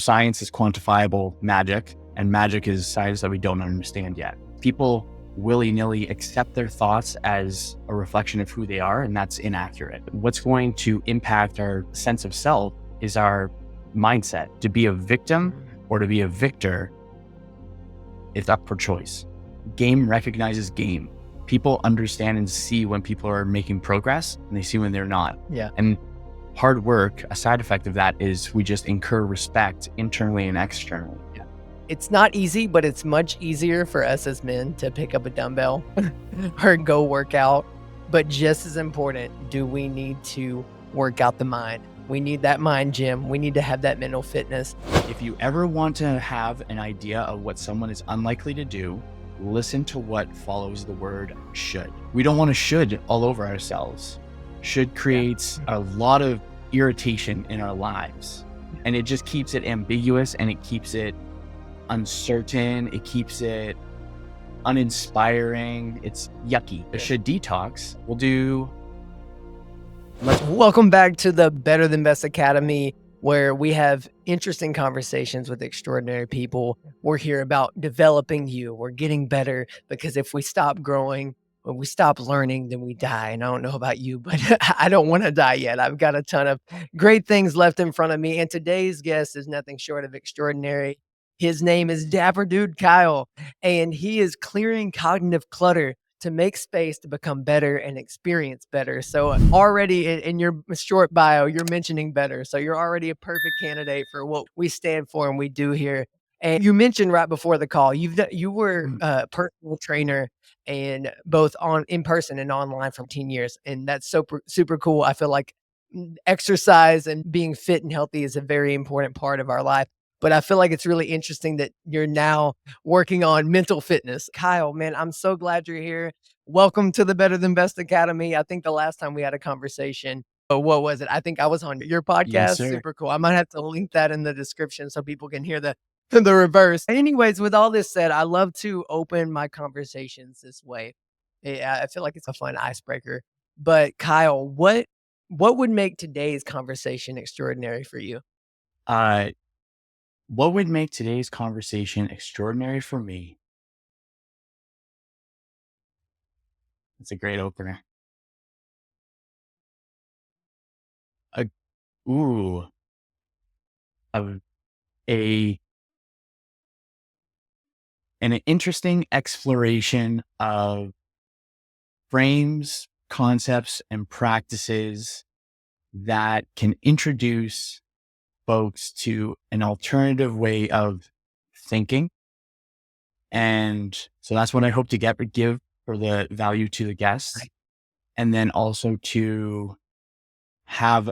Science is quantifiable magic, and magic is science that we don't understand yet. People willy-nilly accept their thoughts as a reflection of who they are, and that's inaccurate. What's going to impact our sense of self is our mindset. To be a victim or to be a victor, it's up for choice. Game recognizes game. People understand and see when people are making progress, and they see when they're not. Yeah. And hard work, a side effect of that is we just incur respect internally and externally. Yeah. It's not easy, but it's much easier for us as men to pick up a dumbbell or go work out. But just as important, do we need to work out the mind? We need that mind gym. We need to have that mental fitness. If you ever want to have an idea of what someone is unlikely to do, listen to what follows the word should. We don't want to should all over ourselves. Should creates a lot of irritation in our lives, and it just keeps it ambiguous, and it keeps it uncertain. It keeps it uninspiring. It's yucky. A should detox will do. Welcome back to the Better Than Best Academy, where we have interesting conversations with extraordinary people. We're here about developing you. We're getting better, because if we stop growing, when we stop learning, then we die. And I don't know about you, but I don't want to die yet. I've got a ton of great things left in front of me. And today's guest is nothing short of extraordinary. His name is Dapper Dude Kyle, and he is clearing cognitive clutter to make space to become better and experience better. So already in your short bio, you're mentioning better. So you're already a perfect candidate for what we stand for and we do here. And you mentioned right before the call, you were a personal trainer, and both in person and online for 10 years. And that's super cool. I feel like exercise and being fit and healthy is a very important part of our life. But I feel like it's really interesting that you're now working on mental fitness. Kyle, man, I'm so glad you're here. Welcome to the Better Than Best Academy. I think the last time we had a conversation, what was it? I think I was on your podcast. Yes, sir. Super cool. I might have to link that in the description so people can hear the reverse. Anyways, with all this said, I love to open my conversations this way. I feel like it's a fun icebreaker. But Kyle, what would make today's conversation extraordinary for you? What would make today's conversation extraordinary for me? It's a great opener. A an interesting exploration of frames, concepts, and practices that can introduce folks to an alternative way of thinking. And so that's what I hope to give for the value to the guests. Right. And then also to have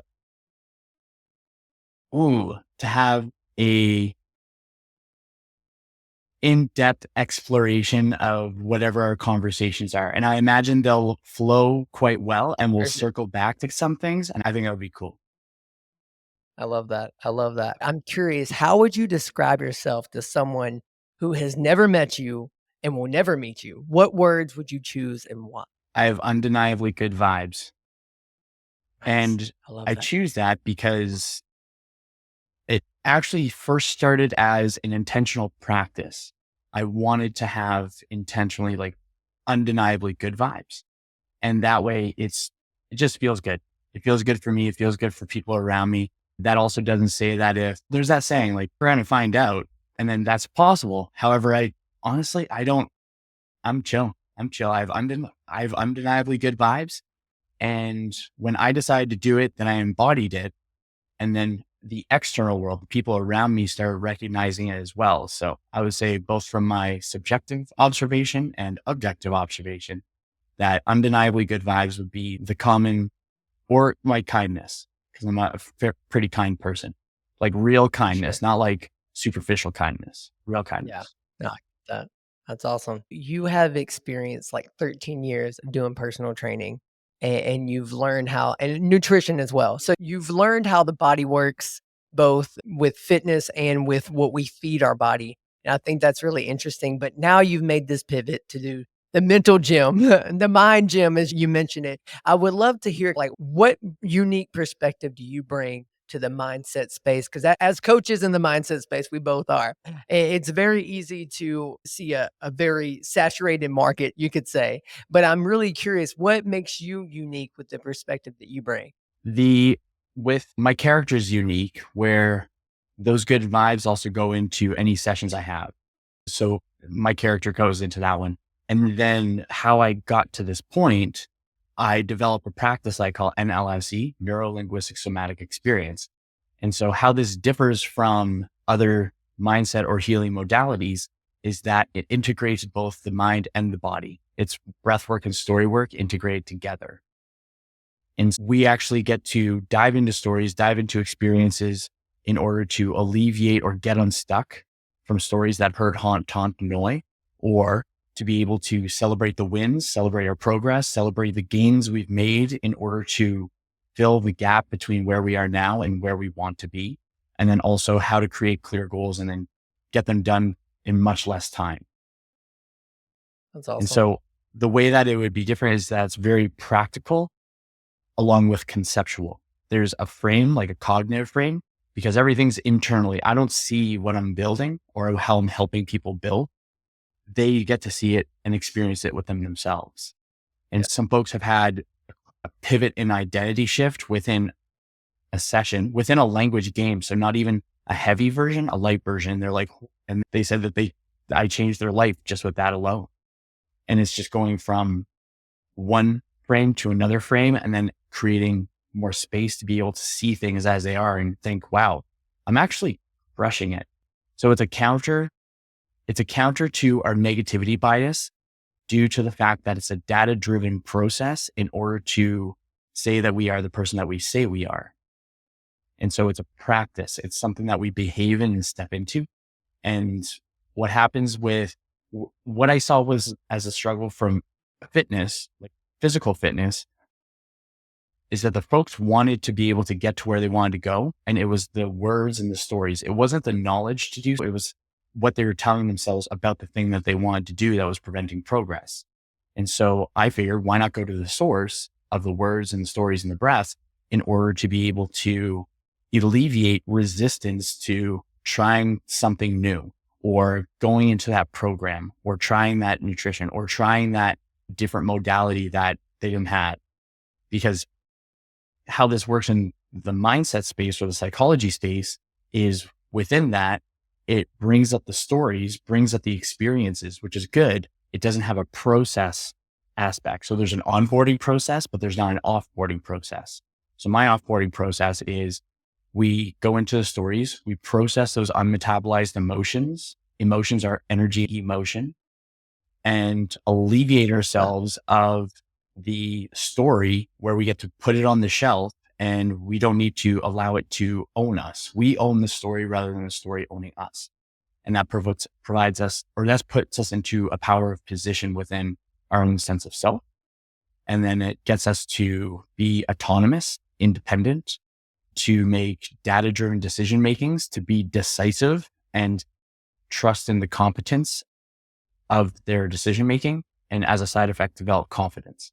a in-depth exploration of whatever our conversations are. And I imagine they'll flow quite well, and we'll circle back to some things. And I think that would be cool. I love that. I love that. I'm curious, how would you describe yourself to someone who has never met you and will never meet you? What words would you choose and why? I have undeniably good vibes. Nice. And I that. choose that because it actually first started as an intentional practice. I wanted to have intentionally undeniably good vibes. And that way it just feels good. It feels good for me. It feels good for people around me. That also doesn't say that if there's that saying, we're going to find out, and then that's possible. However, I'm chill. I have undeniably good vibes. And when I decided to do it, then I embodied it. And then the external world, the people around me started recognizing it as well. So I would say both from my subjective observation and objective observation, that undeniably good vibes would be the common, or my kindness, because I'm a pretty kind person, real kindness, not superficial kindness, real kindness. Yeah, no, that's awesome. You have experienced 13 years of doing personal training, and you've learned and nutrition as well. So you've learned how the body works, both with fitness and with what we feed our body. And I think that's really interesting. But now you've made this pivot to do the mental gym, the mind gym, as you mentioned it. I would love to hear what unique perspective do you bring to the mindset space, because as coaches in the mindset space, we both are. It's very easy to see a very saturated market, you could say. But I'm really curious, what makes you unique with the perspective that you bring? With my character is unique, where those good vibes also go into any sessions I have. So my character goes into that one. And then how I got to this point, I developed a practice I call NLSE, Neuro Linguistic Somatic Experience. And so how this differs from other mindset or healing modalities is that it integrates both the mind and the body. It's breath work and story work integrated together. And we actually get to dive into stories, dive into experiences in order to alleviate or get unstuck from stories that hurt, haunt, taunt, annoy, or to be able to celebrate the wins, celebrate our progress, celebrate the gains we've made in order to fill the gap between where we are now and where we want to be. And then also how to create clear goals and then get them done in much less time. That's And awesome. so the way that it would be different is that it's very practical along with conceptual. There's a frame, like a cognitive frame, because everything's internally. I don't see what I'm building or how I'm helping people build. They get to see it and experience it with them themselves. And some folks have had a pivot in identity shift within a session, within a language game. So not even a heavy version, a light version. They're like, and they said that I changed their life just with that alone. And it's just going from one frame to another frame and then creating more space to be able to see things as they are and think, wow, I'm actually crushing it. So it's a counter to our negativity bias due to the fact that it's a data-driven process in order to say that we are the person that we say we are. And so it's a practice. It's something that we behave in and step into. And what happens with what I saw was as a struggle from fitness, like physical fitness, is that the folks wanted to be able to get to where they wanted to go. And it was the words and the stories. It wasn't the knowledge to do. It was what they were telling themselves about the thing that they wanted to do that was preventing progress. And so I figured, why not go to the source of the words and the stories and the breath in order to be able to alleviate resistance to trying something new or going into that program or trying that nutrition or trying that different modality that they didn't have. Because how this works in the mindset space or the psychology space is within that, it brings up the stories, brings up the experiences, which is good. It doesn't have a process aspect. So there's an onboarding process, but there's not an offboarding process. So my offboarding process is we go into the stories, we process those unmetabolized emotions. Emotions are energy, emotion, and alleviate ourselves of the story where we get to put it on the shelf and we don't need to allow it to own us. We own the story rather than the story owning us. And that provides us, or that puts us into a power of position within our own sense of self. And then it gets us to be autonomous, independent, to make data-driven decision makings, to be decisive and trust in the competence of their decision making. And as a side effect, develop confidence.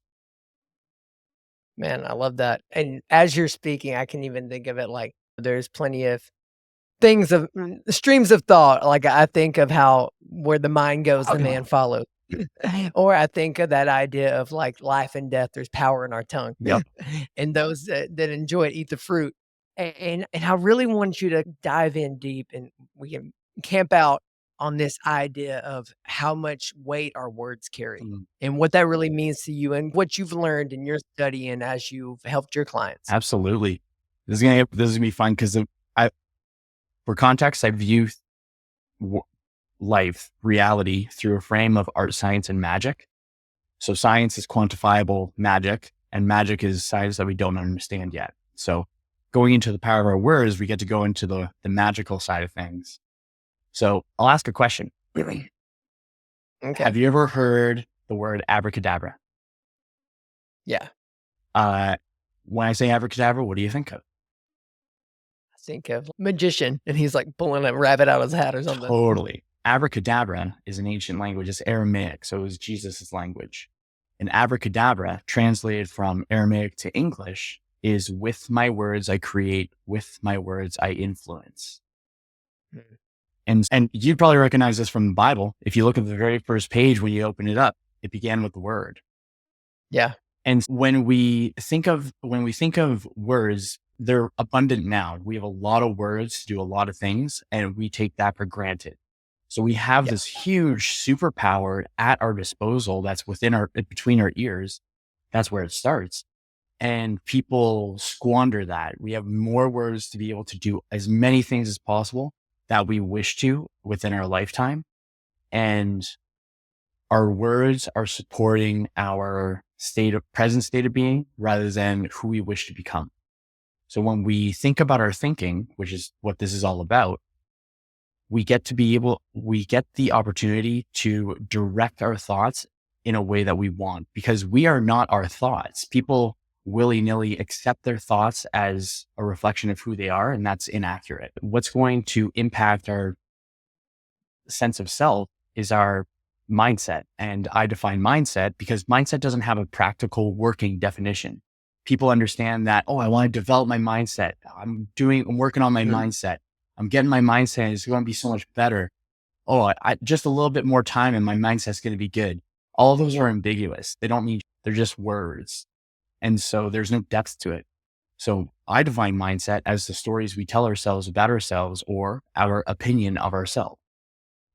Man, I love that. And as you're speaking, I can even think of it like there's plenty of things of streams of thought. Like I think of how where the mind goes, the man follows. Or I think of that idea of like life and death, there's power in our tongue. Yep. And those that enjoy it, eat the fruit. And I really want you to dive in deep and we can camp out on this idea of how much weight our words carry and what that really means to you and what you've learned in your study and as you've helped your clients. Absolutely. This is gonna be fun because for context, I view life, reality through a frame of art, science, and magic. So science is quantifiable magic, and magic is science that we don't understand yet. So going into the power of our words, we get to go into the magical side of things. So I'll ask a question. Okay. Have you ever heard the word abracadabra? Yeah. When I say abracadabra, what do you think of? I think of magician and he's like pulling a rabbit out of his hat or something. Totally. Abracadabra is an ancient language. It's Aramaic. So it was Jesus' language. And abracadabra, translated from Aramaic to English, is with my words, I create, with my words, I influence. And you'd probably recognize this from the Bible. If you look at the very first page, when you open it up, it began with the word. Yeah. And when we think of words, they're abundant now. We have a lot of words to do a lot of things, and we take that for granted. So we have this huge superpower at our disposal that's between our ears. That's where it starts. And people squander that. We have more words to be able to do as many things as possible that we wish to within our lifetime. And our words are supporting our present state of being rather than who we wish to become. So when we think about our thinking, which is what this is all about, we get the opportunity to direct our thoughts in a way that we want, because we are not our thoughts. People willy-nilly accept their thoughts as a reflection of who they are, and that's inaccurate. What's going to impact our sense of self is our mindset. And I define mindset because mindset doesn't have a practical working definition. People understand that, oh, I want to develop my mindset. I'm working on my mindset. I'm getting my mindset. It's going to be so much better. Oh, I just a little bit more time and my mindset's going to be good. All of those are ambiguous. They don't mean, they're just words. And so there's no depth to it. So I define mindset as the stories we tell ourselves about ourselves or our opinion of ourselves.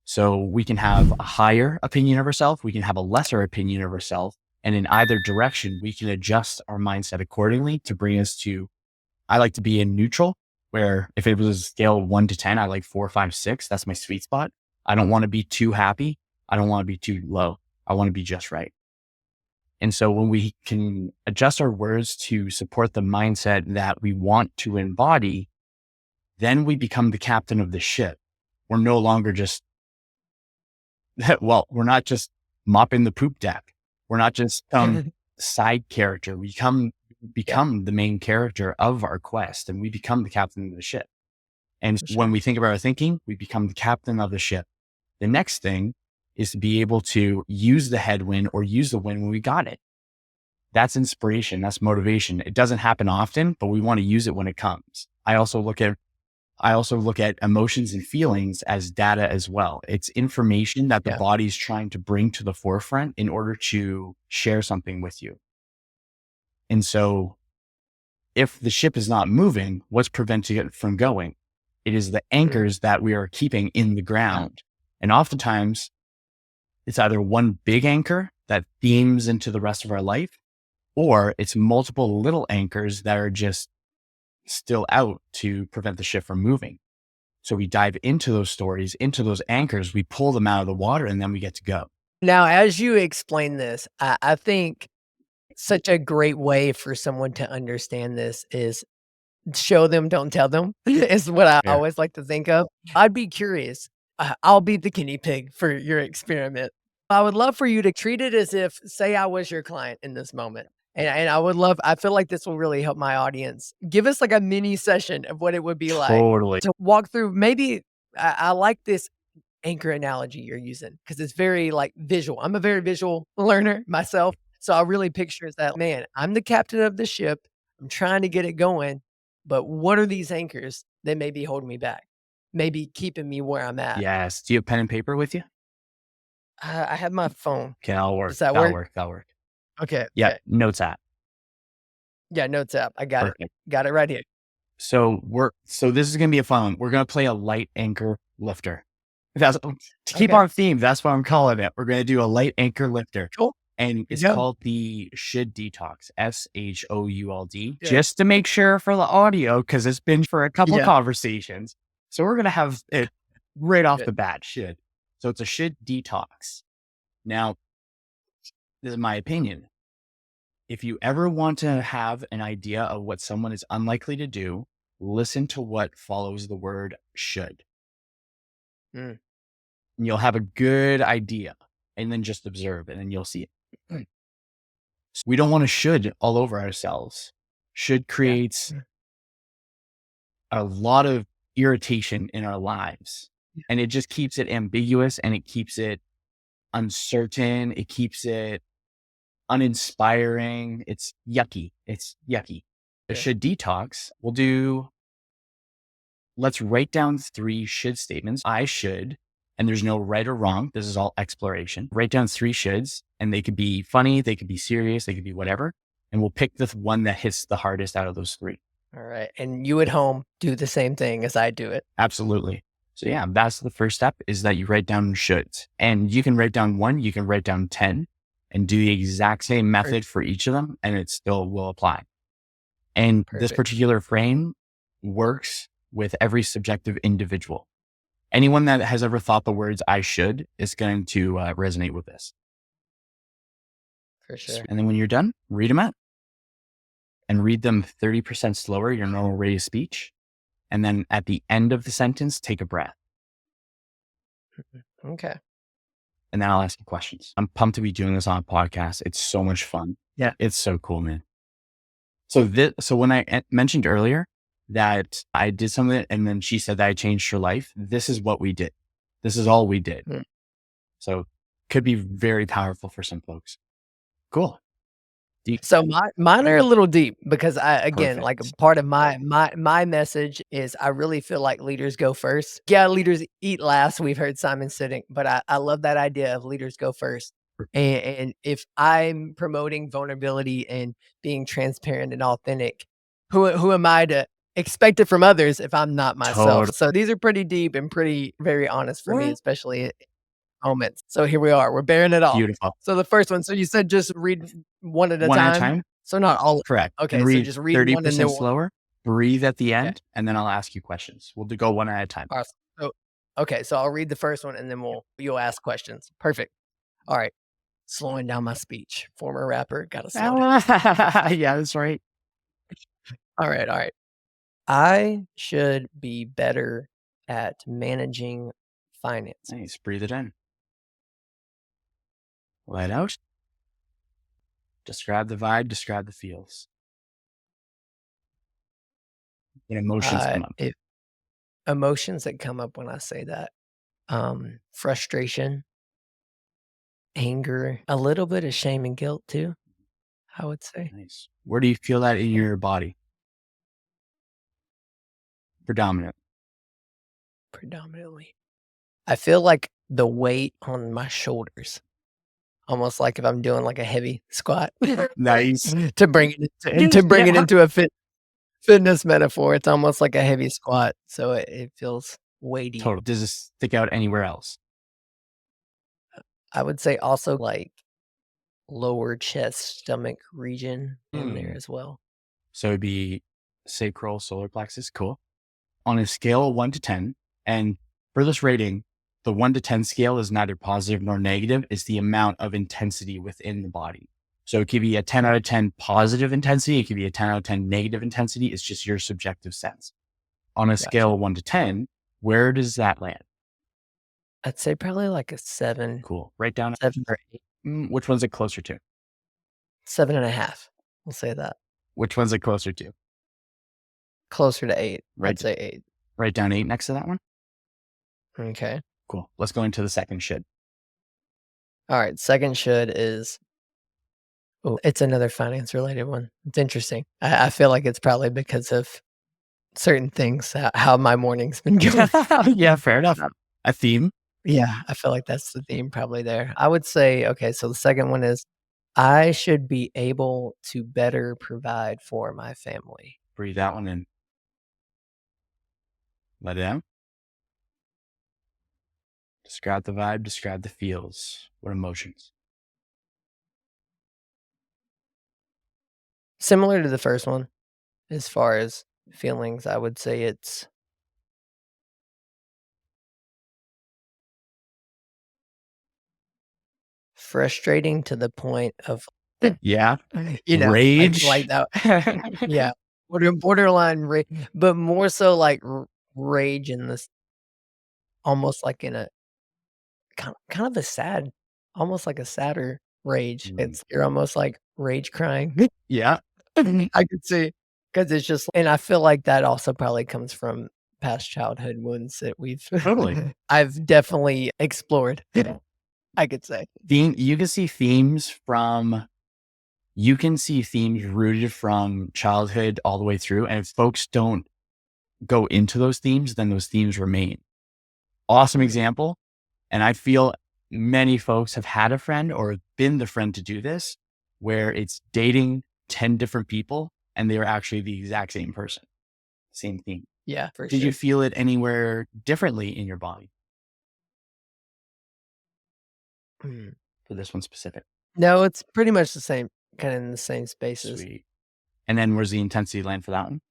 So we can have a higher opinion of ourselves. We can have a lesser opinion of ourselves. And in either direction, we can adjust our mindset accordingly to bring us to, I like to be in neutral, where if it was a scale of 1 to 10, I like 4, 5, 6. That's my sweet spot. I don't want to be too happy. I don't want to be too low. I want to be just right. And so when we can adjust our words to support the mindset that we want to embody, then we become the captain of the ship. We're no longer just, we're not just mopping the poop deck. We're not just some side character. We become the main character of our quest, and we become the captain of the ship. And when we think about our thinking, we become the captain of the ship. The next thing is to be able to use the headwind or use the wind when we got it. That's inspiration. That's motivation. It doesn't happen often, but we want to use it when it comes. I also look at emotions and feelings as data as well. It's information that the body's trying to bring to the forefront in order to share something with you. And so if the ship is not moving, what's preventing it from going? It is the anchors that we are keeping in the ground. And oftentimes it's either one big anchor that beams into the rest of our life, or it's multiple little anchors that are just still out to prevent the ship from moving. So we dive into those stories, into those anchors, we pull them out of the water, and then we get to go. Now, as you explain this, I think such a great way for someone to understand this is show them, don't tell them, is what I always like to think of. I'd be curious. I'll be the guinea pig for your experiment. I would love for you to treat it as if, say, I was your client in this moment. And I feel like this will really help my audience. Give us like a mini session of what it would be like to walk through. Maybe I like this anchor analogy you're using because it's very like visual. I'm a very visual learner myself. So I really picture is that, man, I'm the captain of the ship. I'm trying to get it going. But what are these anchors that may be holding me back? Maybe keeping me where I'm at. Yes. Do you have pen and paper with you? I have my phone. Okay, that'll work. Does that work? That'll work. Okay. Yeah. Okay. Notes app. Yeah, notes app. I got Perfect. it. Got it right here. So this is going to be a fun one. We're going to play a light anchor lifter. To keep on theme, that's what I'm calling it. We're going to do a light anchor lifter. Cool. And it's called the Should Detox, SHOULD, just to make sure for the audio, because it's been for a couple conversations. So we're going to have it right off the bat, should. So it's a should detox. Now, this is my opinion. If you ever want to have an idea of what someone is unlikely to do, listen to what follows the word should. And you'll have a good idea, and then just observe it and you'll see it. So we don't want to should all over ourselves. Should creates a lot of irritation in our lives, and it just keeps it ambiguous, and it keeps it uncertain. It keeps it uninspiring. It's yucky. a should detox, let's write down 3 should statements. I should, and there's no right or wrong. This is all exploration. Write down 3 shoulds, and they could be funny, they could be serious, they could be whatever. And we'll pick the one that hits the hardest out of those 3. All right. And you at home do the same thing as I do it. Absolutely. So yeah, that's the first step, is that you write down shoulds. And you can write down 1, you can write down 10, and do the exact same method for each of them, and it still will apply. And this particular frame works with every subjective individual. Anyone that has ever thought the words I should is going to resonate with this. For sure. And then when you're done, read them out. And read them 30% slower, your normal rate of speech. And then at the end of the sentence, take a breath. Okay. And then I'll ask you questions. I'm pumped to be doing this on a podcast. It's so much fun. Yeah. It's so cool, man. So when I mentioned earlier that I did something and then she said that I changed her life, this is what we did. This is all we did. So could be very powerful for some folks. Cool. Deep. So mine are a little deep because again, Perfect. like a part of my message is I really feel like leaders go first. Yeah, leaders eat last. We've heard Simon Sinek, but I love that idea of leaders go first. And if I'm promoting vulnerability and being transparent and authentic, who am I to expect it from others if I'm not myself? Totally. So these are pretty deep and very honest for me, especially moments. So here we are. We're bearing it all. Beautiful. So the first one. So you said just read one at a time. So not all. Correct. Okay. And So just read 30% one and then slower. Breathe at the end, and then I'll ask you questions. We'll go one at a time. Awesome. So, okay. So I'll read the first one and then you'll ask questions. Perfect. All right. Slowing down my speech. Former rapper. Gotta slow down. Yeah, that's right. All right. I should be better at managing finance. Nice. Breathe it in. Let out. Describe the vibe, describe the feels. And emotions come up. Emotions that come up when I say that. Frustration, anger, a little bit of shame and guilt too, I would say. Nice. Where do you feel that in your body? Predominantly. I feel like the weight on my shoulders. Almost like if I'm doing like a heavy squat. Nice. to bring it into a fitness metaphor, it's almost like a heavy squat. So it feels weighty. Total. Does this stick out anywhere else? I would say also like lower chest, stomach region in there as well. So it'd be sacral, solar plexus. Cool. On a scale of 1 to 10, and for this rating, the 1 to 10 scale is neither positive nor negative. It's the amount of intensity within the body. So it could be a 10 out of 10 positive intensity. It could be a 10 out of 10 negative intensity. It's just your subjective sense. On a scale of 1 to 10, where does that land? I'd say probably like a 7. Cool. Write down 7 or 8. Which one's it closer to? 7.5. We'll say that. Which one's it closer to? Closer to 8. I'd say 8. Write down 8 next to that one. Okay. Cool. Let's go into the second should. All right. Second should is, it's another finance related one. It's interesting. I feel like it's probably because of certain things, how my morning's been going. Yeah, fair enough. A theme. Yeah, I feel like that's the theme probably there. I would say, okay, so the second one is I should be able to better provide for my family. Breathe that one in. Let it out. Describe the vibe, describe the feels. What emotions? Similar to the first one, as far as feelings, I would say it's frustrating to the point of rage, like that. Yeah, borderline rage, but more so like rage in this, almost like in a kind of a sad, almost like a sadder rage. You're almost like rage crying. Yeah, I could see, because it's just, and I feel like that also probably comes from past childhood wounds that we've I've definitely explored. I could say you can see themes from you can see themes rooted from childhood all the way through. And if folks don't go into those themes, then those themes remain. Awesome example. And I feel many folks have had a friend or been the friend to do this, where it's dating 10 different people and they are actually the exact same person, same theme. Yeah, for Did sure. you feel it anywhere differently in your body for this one specific? No, it's pretty much the same, kind of in the same spaces. Sweet. And then where's the intensity land for that one?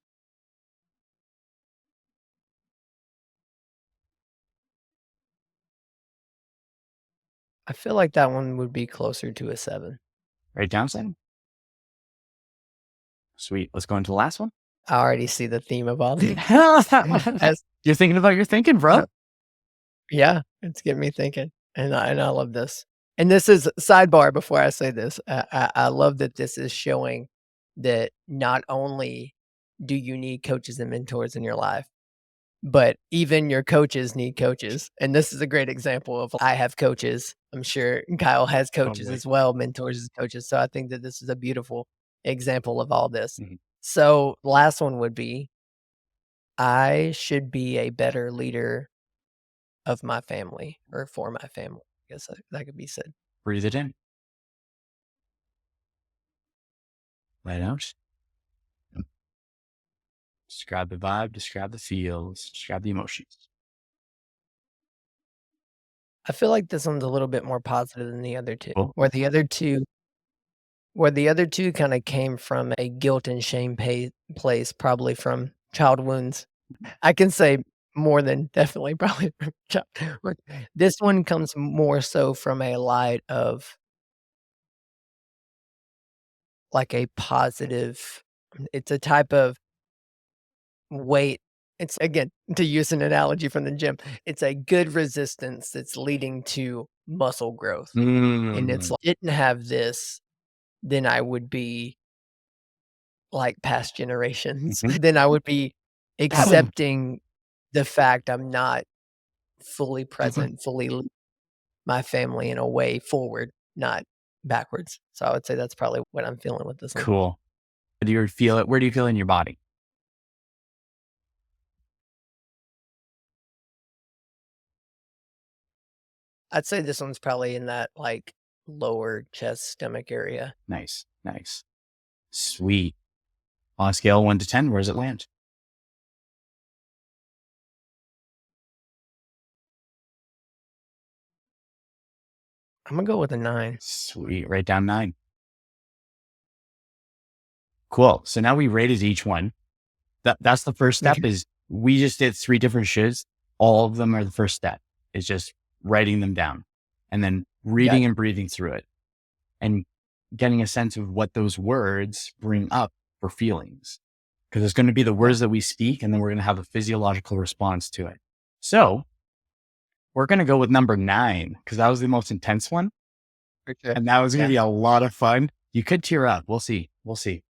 I feel like that one would be closer to a 7. Right down 7. Sweet. Let's go into the last one. I already see the theme of all these. You're thinking about your thinking, bro. Yeah, it's getting me thinking, and I love this. And this is sidebar before I say this. I love that this is showing that not only do you need coaches and mentors in your life, but even your coaches need coaches. And this is a great example of I have coaches. I'm sure Kyle has coaches Totally. as well, mentors as coaches. So I think that this is a beautiful example of all this. Mhm. So last one would be I should be a better leader of my family or for my family. I guess that could be said. Breathe it in. Let it out. Describe the vibe, describe the feels, describe the emotions. I feel like this one's a little bit more positive than the other 2, Cool. where the other 2 kinda came from a guilt and shame place, probably from child wounds. I can say more than definitely probably from child wound. This one comes more so from a light of like a positive, it's a type of weight. It's again, to use an analogy from the gym, it's a good resistance that's leading to muscle growth. And it's Mm. like, didn't have this, then I would be like past generations. Mhm. Then I would be accepting the fact I'm not fully present, fully my family in a way forward, not backwards. So I would say that's probably what I'm feeling with this one. Cool. Do you feel it? Where do you feel in your body? I'd say this one's probably in that like lower chest, stomach area. Nice. Nice. Sweet. On a scale of 1 to 10, where does it land? I'm gonna go with a 9. Sweet. Right down 9. Cool. So now we rated each one. That's the first step Okay. is we just did 3 different shoulds. All of them are the first step. It's just writing them down and then reading Gotcha. and breathing through it and getting a sense of what those words bring up for feelings. Because it's going to be the Yeah. words that we speak, and then we're going to have a physiological response to it. So we're going to go with number 9 because that was the most intense one. For sure. And that was going Yeah. to be a lot of fun. You could tear up. We'll see. We'll see.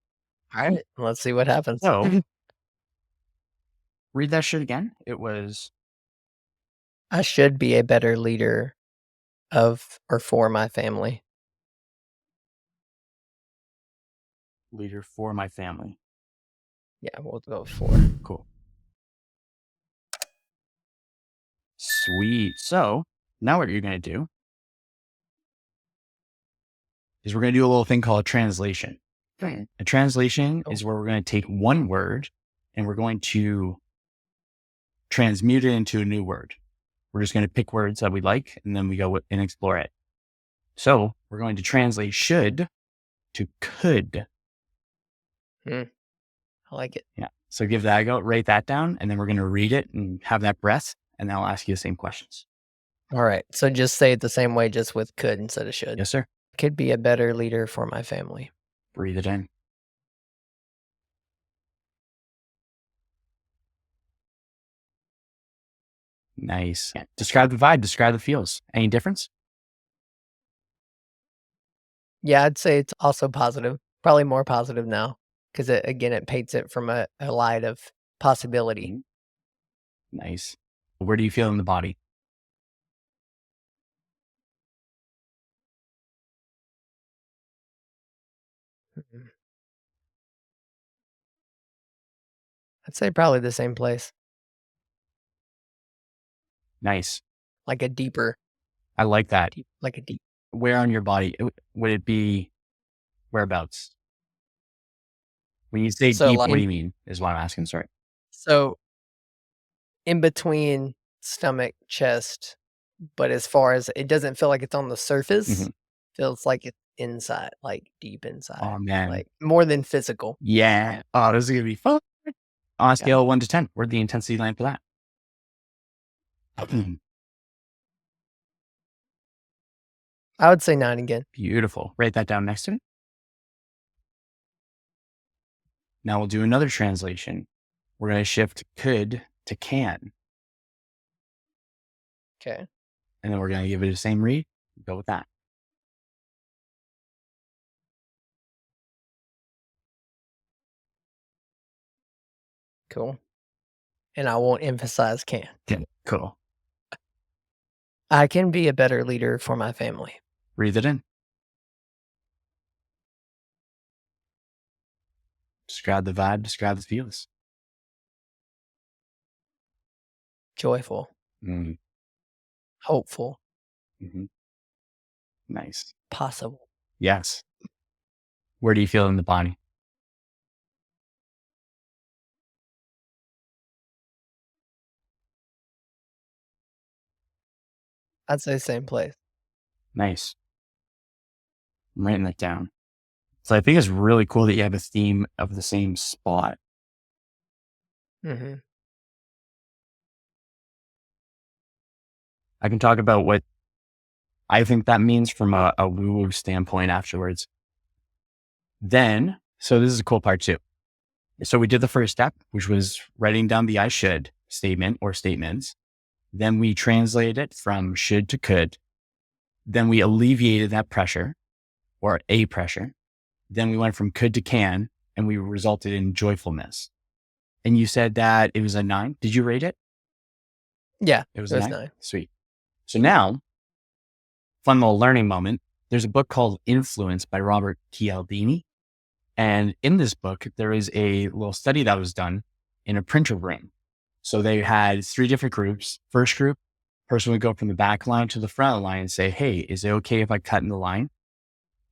All right. Let's see what happens. So read that shit again. It was I should be a better leader of or for my family. leader for my family. Yeah, we'll go 4. Cool. Sweet. So now what you're going to do is we're going to do a little thing called translation. A translation is where we're going to take one word and we're going to transmute it into a new word. We're just going to pick words that we like and then we go and explore it. So we're going to translate should to could. I like it. Yeah. So give that a go, write that down, and then we're going to read it and have that breath. And then I'll ask you the same questions. All right. So just say it the same way, just with could instead of should. Yes, sir. Could be a better leader for my family. Breathe it in. Nice. Yeah. Describe the vibe, describe the feels. Any difference? Yeah, I'd say it's also positive. Probably more positive now because again, it paints it from a light of possibility. Mhm. Nice. Where do you feel in the body? I'd say probably the same place, Nice. like a deeper, I like that. like a deep. Where on your body would it be? Whereabouts? When you say So deep, like, what do you mean? Is what I'm asking. Sorry. so in between stomach, chest, but as far as it doesn't feel like it's on the surface, Mhm. feels like it's inside, like deep inside, Oh man. like more than physical. Yeah. Oh, this is gonna be fun. On a Yeah. scale of 1 to 10, where'd the intensity land for that? I would say 9 again. Beautiful. Write that down next to it. Now we'll do another translation. We're going to shift could to can, Okay. and then we're going to give it the same read. Go with that. Cool. And I won't emphasize can. Okay, cool. I can be a better leader for my family. Breathe it in. Describe the vibe, describe the feels. Joyful, Mm, hopeful, hmm. Nice. possible. Yes. Where do you feel in the body? I'd say same place. Nice. I'm writing that down. So I think it's really cool that you have a theme of the same spot. Mhm. I can talk about what I think that means from a woo-woo standpoint afterwards. Then, so this is a cool part too. So we did the first step, which was writing down the I should statement or statements. Then we translated it from should to could. Then we alleviated that pressure or a pressure. Then we went from could to can, and we resulted in joyfulness. And you said that it was a 9. Did you rate it? Yeah, It was it a was 9. 9. Sweet. So now, fun little learning moment. There's a book called Influence by Robert Cialdini. And in this book, there is a little study that was done in a printer room. So they had 3 different groups. First group, person would go from the back line to the front line and say, hey, is it okay if I cut in the line?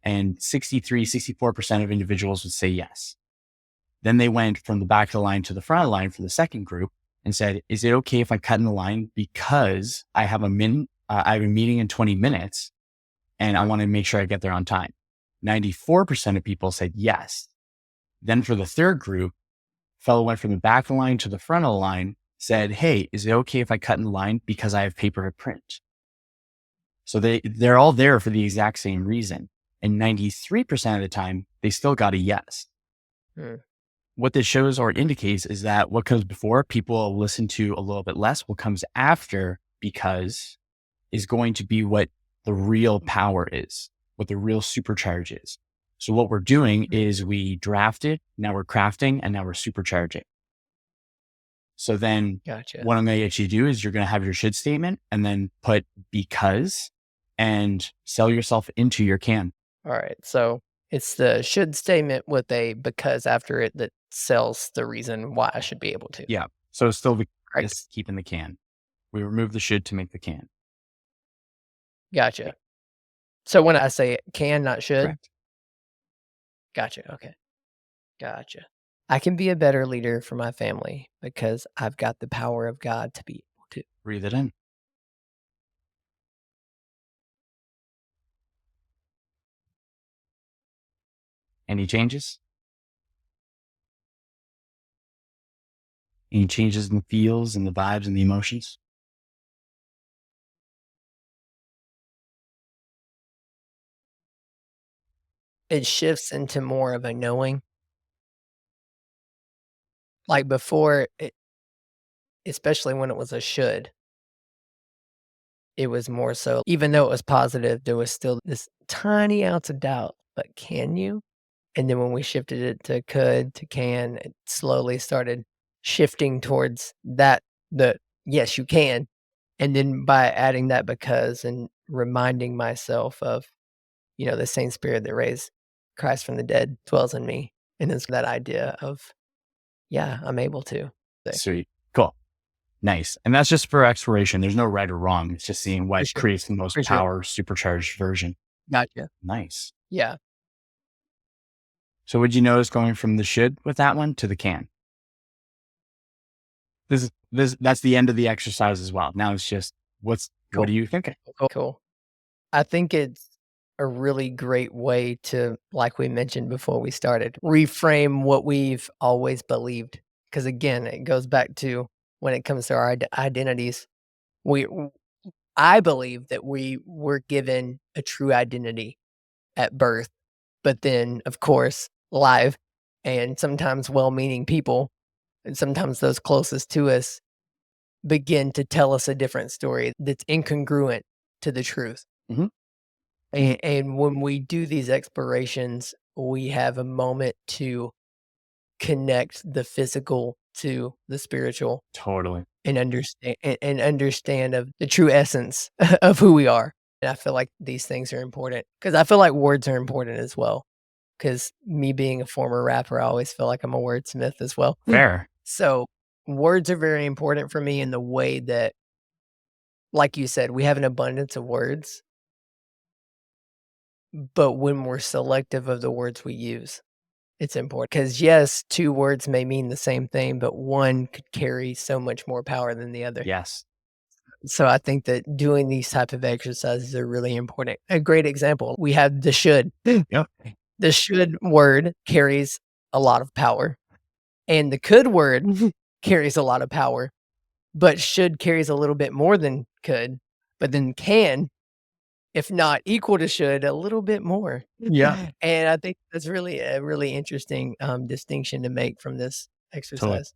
And 64% of individuals would say yes. Then they went from the back of the line to the front of the line for the second group and said, is it okay if I cut in the line because I have a meeting in 20 minutes and I want to make sure I get there on time? 94% of people said yes. Then for the third group, fellow went from the back of the line to the front of the line, said, hey, is it okay if I cut in the line because I have paper to print? So they're all there for the exact same reason. And 93% of the time, they still got a yes. Mm. What this shows or indicates is that what comes before, people will listen to a little bit less. What comes after, because is going to be what the real power is, what the real supercharge is. So what we're doing is we drafted, now we're crafting, and now we're supercharging. So then Gotcha. what I'm going to get you to do is you're going to have your should statement and then put because and sell yourself into your can. All right. So it's the should statement with a because after it that sells the reason why I should be able to. Yeah. So it's still the Right. is keeping the can. We remove the should to make the can. Gotcha. So when I say can, not should. Correct. Gotcha. Okay. Gotcha. I can be a better leader for my family because I've got the power of God to be able to. Breathe it in. Any changes? Any changes in the feels and the vibes and the emotions? It shifts into more of a knowing. Like before, especially when it was a should, it was more so, even though it was positive, there was still this tiny ounce of doubt. But can you? And then when we shifted it to could to can, it slowly started shifting towards that, the yes, you can. And then by adding that because and reminding myself of, the same spirit that raised Christ from the dead dwells in me. And it's that idea of yeah, I'm able to. Sweet. Cool. Nice. And that's just for exploration. There's no right or wrong. It's just seeing For what sure. creates the most For sure. power supercharged version. Gotcha. Nice. Yeah. So would you notice going from the should with that one to the can? That's the end of the exercise as well. Now it's just what Cool. are you thinking? Cool. I think it's a really great way to, like we mentioned before we started, reframe what we've always believed. Because again, it goes back to when it comes to our identities. We, I believe that we were given a true identity at birth, but then, of course, life and sometimes well-meaning people, and sometimes those closest to us, begin to tell us a different story that's incongruent to the truth. Mhm. And when we do these explorations, we have a moment to connect the physical to the spiritual Totally. and understand of the true essence of who we are. And I feel like these things are important because I feel like words are important as well. Because me being a former rapper, I always feel like I'm a wordsmith as well. Fair. So words are very important for me in the way that, like you said, we have an abundance of words, but when we're selective of the words we use, it's important. Because yes, two words may mean the same thing, but one could carry so much more power than the other. Yes. So I think that doing these type of exercises are really important. A great example, we have the should. Yep. The should word carries a lot of power, and the could word carries a lot of power, but should carries a little bit more than could, but then can, if not equal to should, a little bit more. Yeah. And I think that's really a really interesting distinction to make from this Totally. exercise.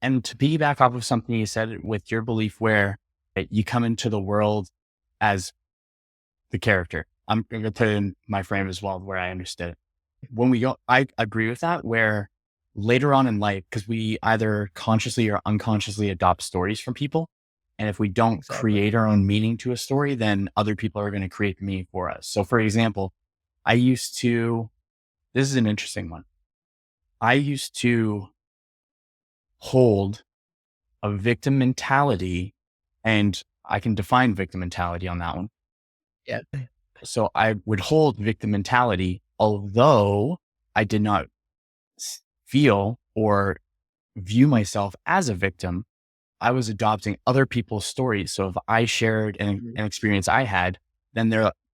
And to piggyback off of something you said with your belief where you come into the world as the character. I'm going to put it in my frame as well, where I understood it. When we go, I agree with that, where later on in life, because we either consciously or unconsciously adopt stories from people. And if we don't Exactly. create our own meaning to a story, then other people are going to create the meaning for us. So for example, this is an interesting one. I used to hold a victim mentality, and I can define victim mentality on that one. Yeah. So I would hold victim mentality, although I did not feel or view myself as a victim. I was adopting other people's stories. So if I shared an experience I had, then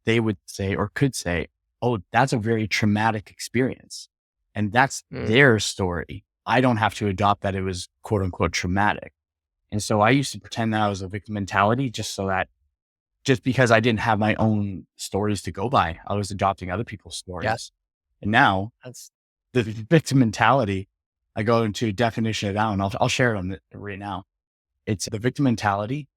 they would say or could say, oh, that's a very traumatic experience. And that's their story. I don't have to adopt that it was quote unquote traumatic. And so I used to pretend that I was a victim mentality just because I didn't have my own stories to go by, I was adopting other people's stories. Yeah. And now That's the victim mentality, I go into a definition of that, and I'll share it on right now. It's the victim mentality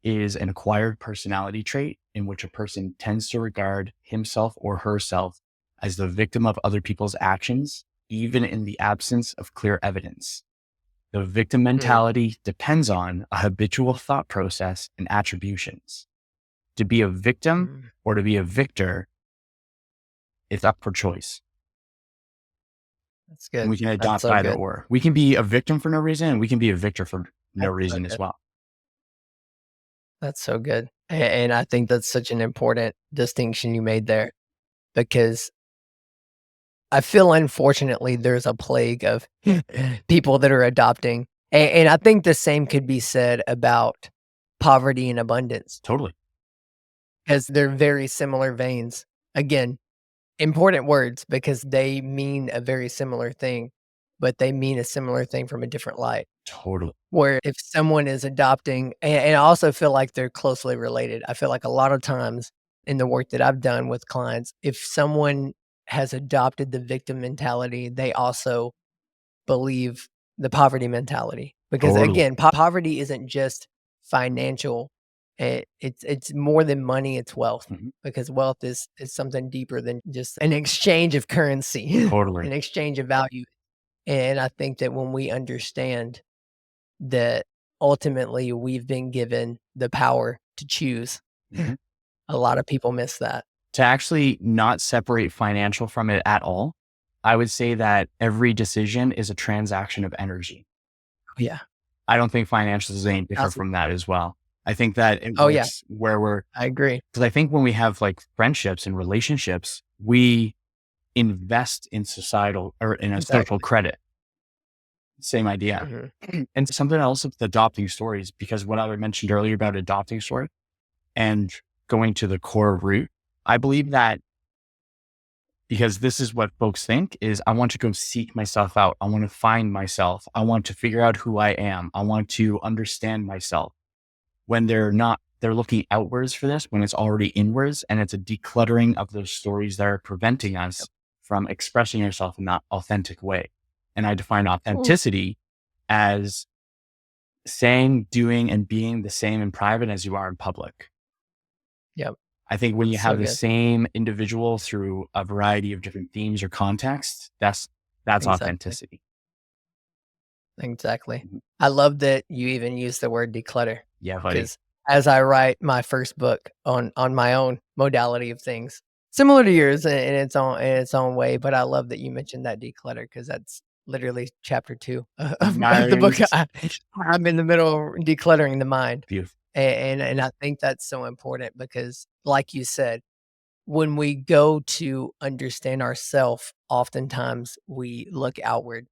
is an acquired personality trait in which a person tends to regard himself or herself as the victim of other people's actions, even in the absence of clear evidence. The victim mentality depends on a habitual thought process and attributions. To be a victim or to be a victor, it's up for choice. That's good. And we can That's adopt so either good. or. We can be a victim for no reason, and we can be a victor for no That's so reason as good. well. That's so good. And I think that's such an important distinction you made there because I feel unfortunately there's a plague of people that are adopting. And I think the same could be said about poverty and abundance Totally. because they're very similar veins. Again, important words because they mean a very similar thing, but they mean a similar thing from a different light. Totally. Where if someone is adopting, and I also feel like they're closely related. I feel like a lot of times in the work that I've done with clients, if someone has adopted the victim mentality, they also believe the poverty mentality. Because Totally. again, poverty isn't just financial. It's more than money, it's wealth. Mhm. Because wealth is something deeper than just an exchange of currency, Totally. an exchange of value. And I think that when we understand that ultimately we've been given the power to choose. Mhm. A lot of people miss that. To actually not separate financial from it at all, I would say that every decision is a transaction of energy. Yeah. I don't think financials is any different Awesome. from that as well. I think that it Oh, yeah. works where I agree. because I think when we have like friendships and relationships, we invest in societal or in a social Exactly. credit. Same idea. Mhm. And something else with adopting stories, because what I mentioned earlier about adopting story and going to the core root, I believe that because this is what folks think is I want to go seek myself out. I want to find myself. I want to figure out who I am. I want to understand myself. When they're not, they're looking outwards for this when it's already inwards, and it's a decluttering of those stories that are preventing Yep. us from expressing ourselves in that authentic way. And I define Ooh. authenticity as saying, doing, and being the same in private as you are in public. Yep. I think when you So have the good. same individual through a variety of different themes or contexts, that's Exactly. authenticity. Exactly. Mhm. I love that you even use the word declutter Yeah, buddy. because as I write my first book on my own modality of things, similar to yours in its own way, but I love that you mentioned that declutter because that's literally chapter 2 of the book. Nice. I'm in the middle of decluttering the mind. Beautiful. And I think that's so important because like you said, when we go to understand ourself, oftentimes we look outward.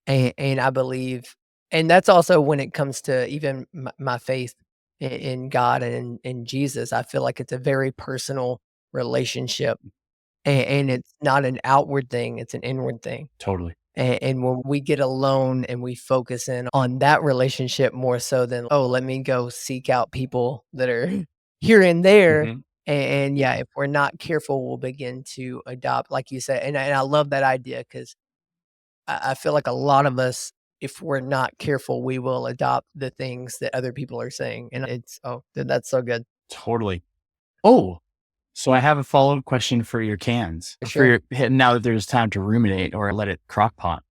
And I believe and that's also when it comes to even my faith in God and in Jesus, I feel like it's a very personal relationship, and it's not an outward thing, it's an inward thing. Totally. And when we get alone and we focus in on that relationship more so than, "Oh, let me go seek out people that are here and there," Hmm. and yeah, if we're not careful, we'll begin to adopt, like you said, and I love that idea because I feel like a lot of us, if we're not careful, we will adopt the things that other people are saying, and it's oh, dude, that's so good. Totally. Oh, so I have a follow-up question for your cans, For or for sure. your now that there's time to ruminate or let it crock pot.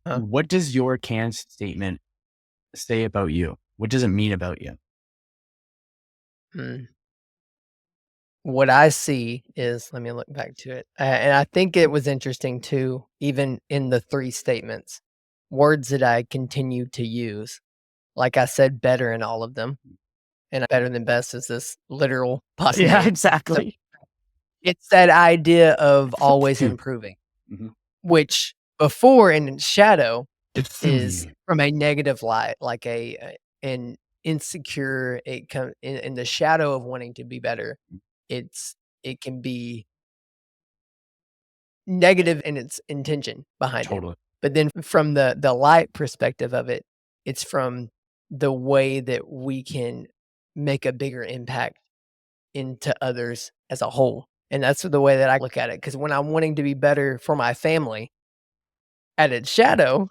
Huh. What does your can statement say about you? What does it mean about you? Mm. What I see is let me look back to it, and I think it was interesting too, even in the 3 statements, words that I continue to use. Like I said better in all of them, and better than best is this literal past Yeah, name. So, exactly. it's that idea of always improving, Mhm. which before in shadow is from a negative light, like an insecure, it come in the shadow of wanting to be better, it's it can be negative in its intention behind it. Totally. But then from the light perspective of it, it's from the way that we can make a bigger impact into others as a whole. And that's the way that I look at it. Because when I'm wanting to be better for my family, at its shadow,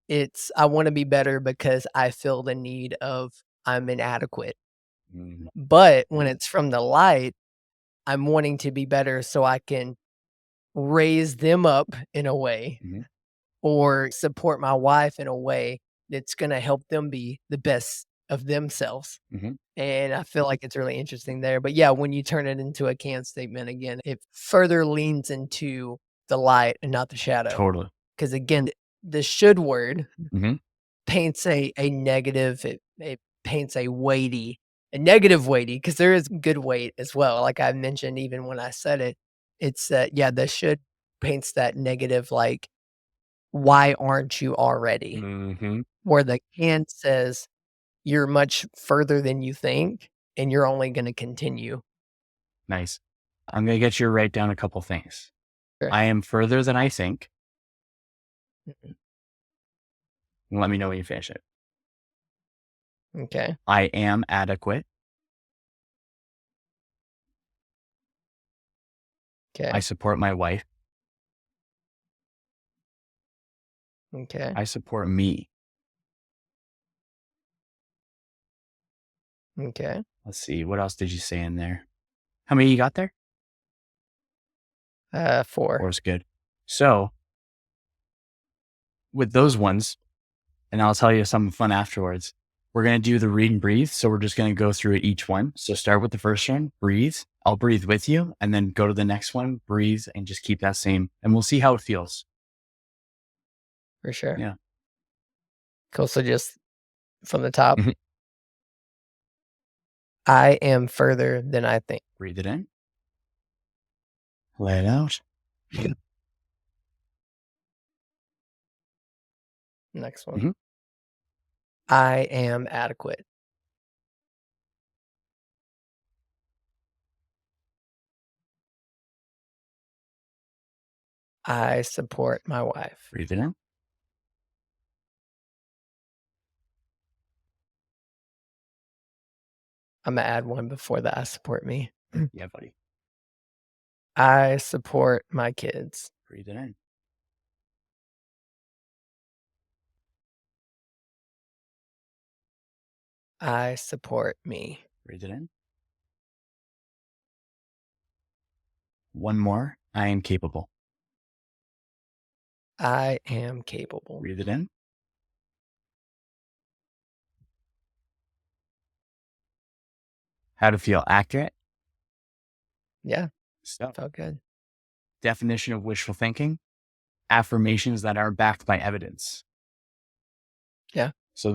it's I wanna be better because I feel the need of I'm inadequate. Mhm. But when it's from the light, I'm wanting to be better so I can raise them up in a way Mhm. or support my wife in a way that's gonna help them be the best of themselves. Mhm. And I feel like it's really interesting there. But yeah, when you turn it into a can statement again, it further leans into the light and not the shadow. Totally. Because again, the should word Mhm. paints a negative, it paints a negative weighty because there is good weight as well, like I mentioned even when I said it, it's that yeah, the should paints that negative, like, "Why aren't you already?" Mhm. Where the can says, "You're much further than you think, and you're only gonna continue." Nice. I'm gonna get you to write down a couple things. Sure. I am further than I think. Mhm. Let me know when you finish it. Okay. I am adequate. I Okay. support my wife. Okay. I support me. Okay. Let's see. What else did you say in there? How many you got there? 4. Four is good. So with those ones, and I'll tell you something fun afterwards. We're going to do the read and breathe. So we're just going to go through it each one. So start with the first one, breathe. I'll breathe with you, and then go to the next one, breathe, and just keep that same. And we'll see how it feels. For sure. Yeah. Cool. So just from the top, Mhm. I am further than I think. Breathe it in. Let it out. Next one. Mhm. I am adequate. I support my wife. Breathe it in. I'm going to add one before that. I support me. Yeah, buddy. I support my kids. Breathe it in. I support me. Breathe it in. One more. I am capable. I am capable. Breathe it in. How to feel accurate. Yeah, So, felt good. definition of wishful thinking, affirmations that are backed by evidence. Yeah. So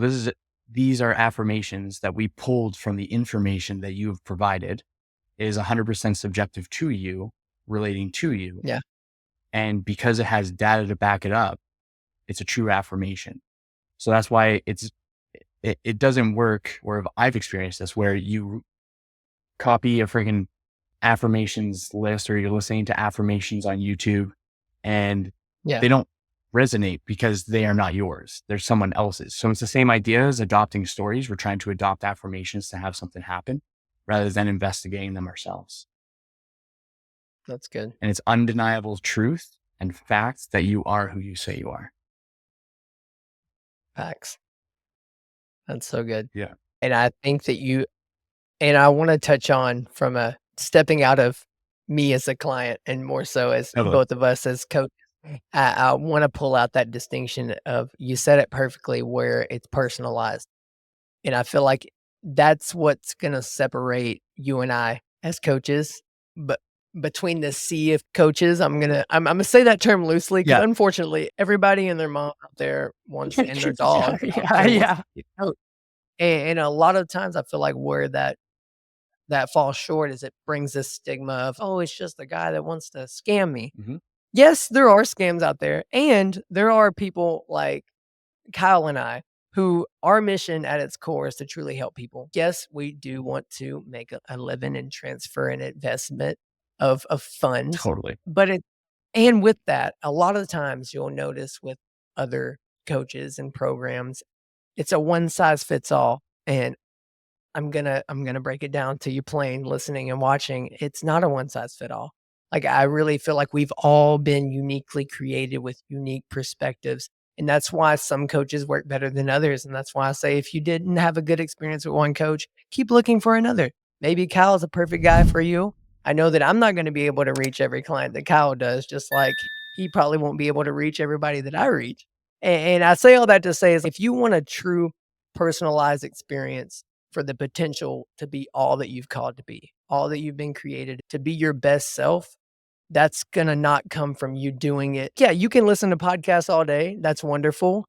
these are affirmations that we pulled from the information that you have provided. It is 100% subjective to you, relating to you. Yeah. And because it has data to back it up, it's a true affirmation. So that's why it doesn't work, or I've experienced this, where you copy a freaking affirmations list, or you're listening to affirmations on YouTube, and Yeah. they don't resonate because they are not yours. They're someone else's. So it's the same idea as adopting stories. We're trying to adopt affirmations to have something happen rather than investigating them ourselves. That's good. And it's undeniable truth and facts that you are who you say you are. Facts. That's so good. Yeah. And I think that and I want to touch on from a stepping out of me as a client and more so as Totally. both of us as coaches. I want to pull out that distinction of, you said it perfectly, where it's personalized. And I feel like that's what's going to separate you and I as coaches. But between the sea of coaches, I'm gonna say that term loosely, because Yeah. unfortunately everybody and their mom out there wants, and their dog out Yeah. there wants Yeah. to be a coach. And a lot of times I feel like where that falls short is it brings this stigma of, oh, it's just a guy that wants to scam me. Mhm. Yes, there are scams out there, and there are people like Kyle and I, who our mission at its core is to truly help people. Yes, we do want to make a living and transfer an investment of funds, Totally. but and with that, a lot of the times you'll notice with other coaches and programs, it's a one size fits all. And I'm gonna break it down to you plain listening and watching. It's not a one size fit all. Like, I really feel like we've all been uniquely created with unique perspectives. And that's why some coaches work better than others. And that's why I say, if you didn't have a good experience with one coach, keep looking for another. Maybe Kyle is a perfect guy for you. I know that I'm not going to be able to reach every client that Kyle does, just like he probably won't be able to reach everybody that I reach. And I say all that to say is, if you want a true personalized experience for the potential to be all that you've called to be, all that you've been created to be, your best self, that's going to not come from you doing it. Yeah, you can listen to podcasts all day. That's wonderful.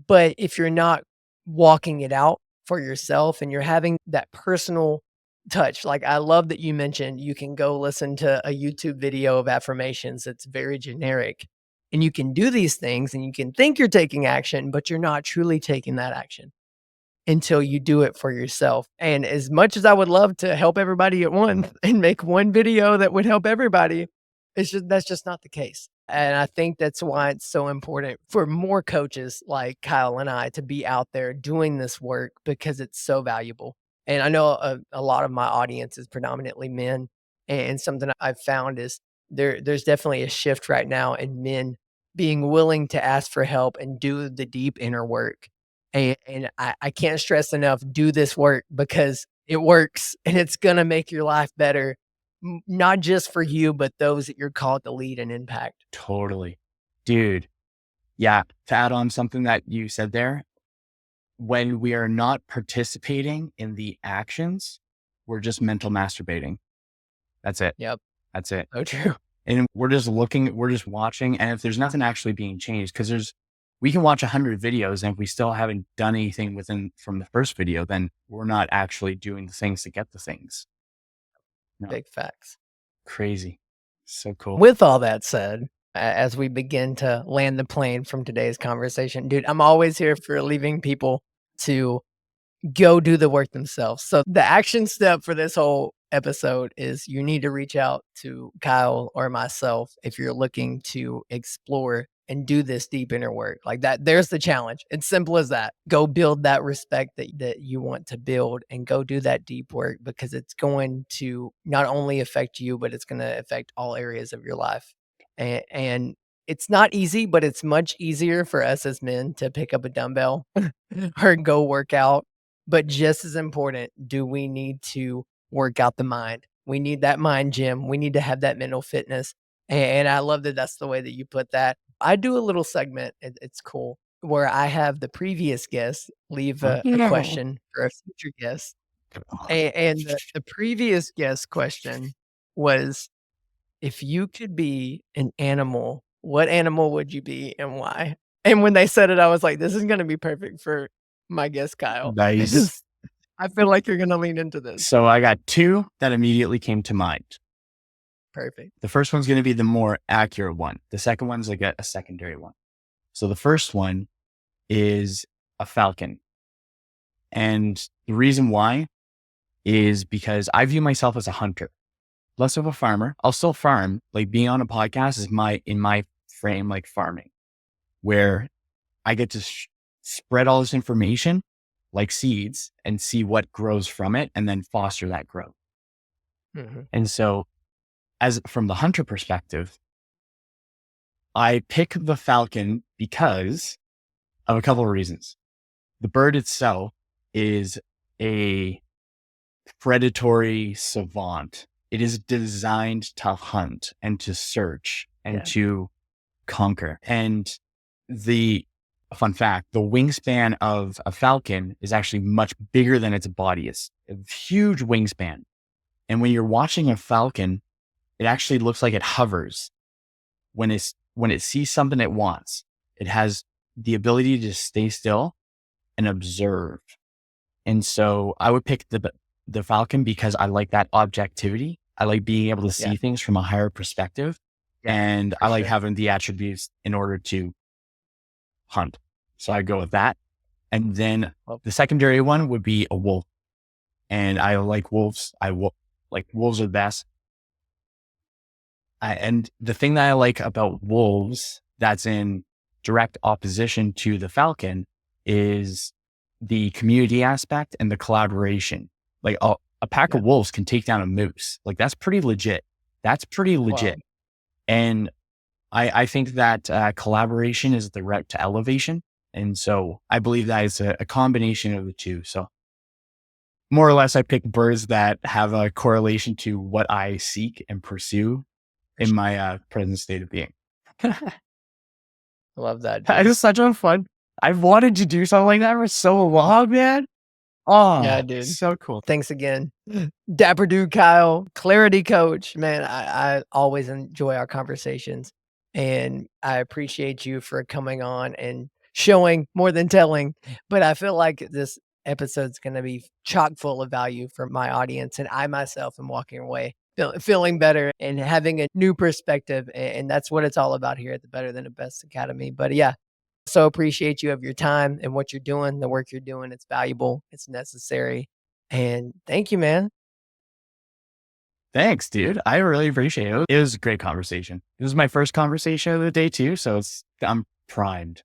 But if you're not walking it out for yourself and you're having that personal touch, like I love that you mentioned you can go listen to a YouTube video of affirmations that's very generic, and you can do these things and you can think you're taking action, but you're not truly taking that action until you do it for yourself. And as much as I would love to help everybody at once and make one video that would help everybody, that's just not the case. And I think that's why it's so important for more coaches like Kyle and I to be out there doing this work, because it's so valuable. And I know a lot of my audience is predominantly men. And something I've found is there's definitely a shift right now in men being willing to ask for help and do the deep inner work. And I can't stress enough, do this work, because it works and it's going to make your life better, not just for you, but those that you're called to lead and impact. Totally. Dude. Yeah. To add on something that you said there, when we are not participating in the actions, we're just mental masturbating. That's it. Yep. That's it. So true. And we're just watching. And if there's nothing actually being changed, because we can watch 100 videos, and if we still haven't done anything from the first video, then we're not actually doing the things to get the things. No, Big facts. crazy. So cool. With all that said, as we begin to land the plane from today's conversation, dude, I'm always here for leaving people to go do the work themselves. So the action step for this whole episode is you need to reach out to Kyle or myself if you're looking to explore and do this deep inner work. Like that, there's the challenge. It's simple as that. Go build that respect that you want to build, and go do that deep work, because it's going to not only affect you, but it's going to affect all areas of your life. And it's not easy, but it's much easier for us as men to pick up a dumbbell or go work out. But just as important, do we need to work out the mind? We need that mind gym. We need to have that mental fitness. And I love that that's the way that you put that. I do a little segment. It's cool, where I have the previous guest leave a question for a future guest. And the previous guest question was, if you could be an animal, what animal would you be and why? And when they said it, I was like, this is going to be perfect for my guest, Kyle. Nice. I feel like you're going to lean into this. So I got two that immediately came to mind. Perfect. The first one's going to be the more accurate one. The second one's like a secondary one. So the first one is a falcon. And the reason why is because I view myself as a hunter, less of a farmer. I'll still farm. Like, being on a podcast is in my frame, like farming, where I get to spread all this information like seeds and see what grows from it, and then foster that growth. Mhm. And so, from the hunter perspective, I pick the falcon because of a couple of reasons. The bird itself is a predatory savant. It is designed to hunt and to search and to conquer. And fun fact, the wingspan of a falcon is actually much bigger than its body is. A huge wingspan. And when you're watching a falcon, it actually looks like it hovers. When it sees something it wants, it has the ability to stay still and observe. And so I would pick the falcon because I like that objectivity. I like being able to see things from a higher perspective. And I like having the attributes in order to hunt. So I go with that. And then the secondary one would be a wolf. And I like wolves. Like, wolves are the best. And the thing that I like about wolves that's in direct opposition to the falcon is the community aspect and the collaboration. Like, a pack of wolves can take down a moose. Like, that's pretty legit. Wow. And I think that collaboration is the route to elevation. And so I believe that it's a combination of the two. So more or less, I pick birds that have a correlation to what I seek and pursue in my present state of being. Love that, dude. It's such a fun. I've wanted to do something like that for so long, man. Oh, yeah, dude. So cool. Thanks again. Dapper Dude Kyle, clarity coach. Man, I always enjoy our conversations, and I appreciate you for coming on and showing more than telling. But I feel like this episode's going to be chock full of value for my audience, and I myself am walking away feeling better and having a new perspective. And that's what it's all about here at the Better Than the Best Academy. But yeah, so appreciate you of your time and what you're doing, the work you're doing. It's valuable. It's necessary. And thank you, man. Thanks, dude. I really appreciate it. It was a great conversation. This was my first conversation of the day too. So I'm primed.